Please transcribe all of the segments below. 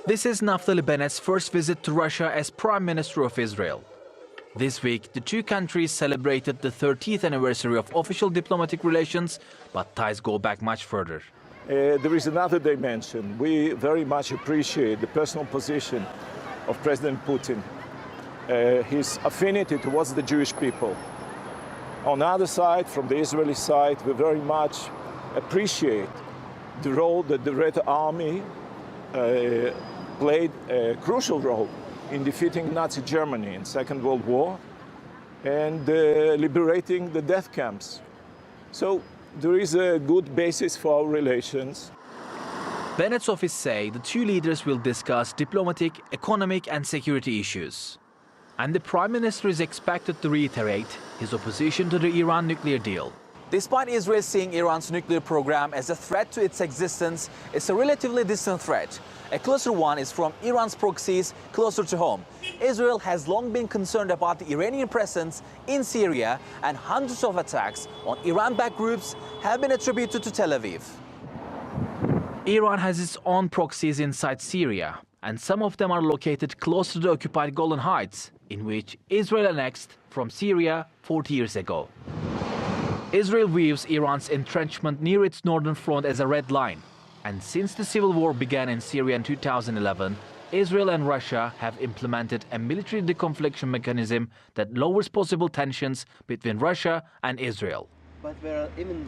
This is Naftali Bennett's first visit to Russia as Prime Minister of Israel. This week, the two countries celebrated the 30th anniversary of official diplomatic relations, but ties go back much further. There is another dimension. We very much appreciate the personal position of President Putin, his affinity towards the Jewish people. On the other side, from the Israeli side, we very much appreciate the role that the Red Army played a crucial role in defeating Nazi Germany in the Second World War and liberating the death camps. So there is a good basis for our relations. Bennett's office say the two leaders will discuss diplomatic, economic and security issues. And the Prime Minister is expected to reiterate his opposition to the Iran nuclear deal. Despite Israel seeing Iran's nuclear program as a threat to its existence, it's a relatively distant threat. A closer one is from Iran's proxies closer to home. Israel has long been concerned about the Iranian presence in Syria, and hundreds of attacks on Iran-backed groups have been attributed to Tel Aviv. Iran has its own proxies inside Syria, and some of them are located close to the occupied Golan Heights, in which Israel annexed from Syria 40 years ago. Israel views Iran's entrenchment near its northern front as a red line. And since the civil war began in Syria in 2011, Israel and Russia have implemented a military deconfliction mechanism that lowers possible tensions between Russia and Israel.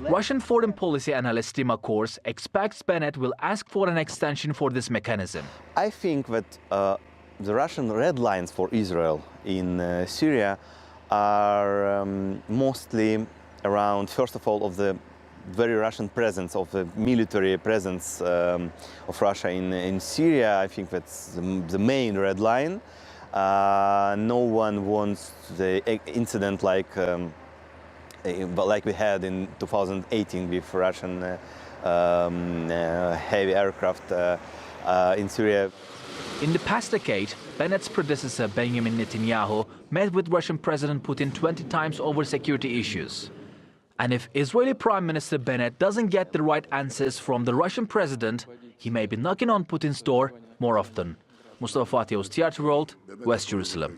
Russian foreign policy analyst Dima Kors expects Bennett will ask for an extension for this mechanism. I think that the Russian red lines for Israel in Syria are mostly around, first of all, of the very Russian presence, of the military presence of Russia in Syria. I think that's the main red line. No one wants the incident like we had in 2018 with Russian heavy aircraft in Syria. In the past decade, Bennett's predecessor Benjamin Netanyahu met with Russian President Putin 20 times over security issues. And if Israeli Prime Minister Bennett doesn't get the right answers from the Russian president, he may be knocking on Putin's door more often. Mustafa Fatih Yavuz, Theatre World, West Jerusalem.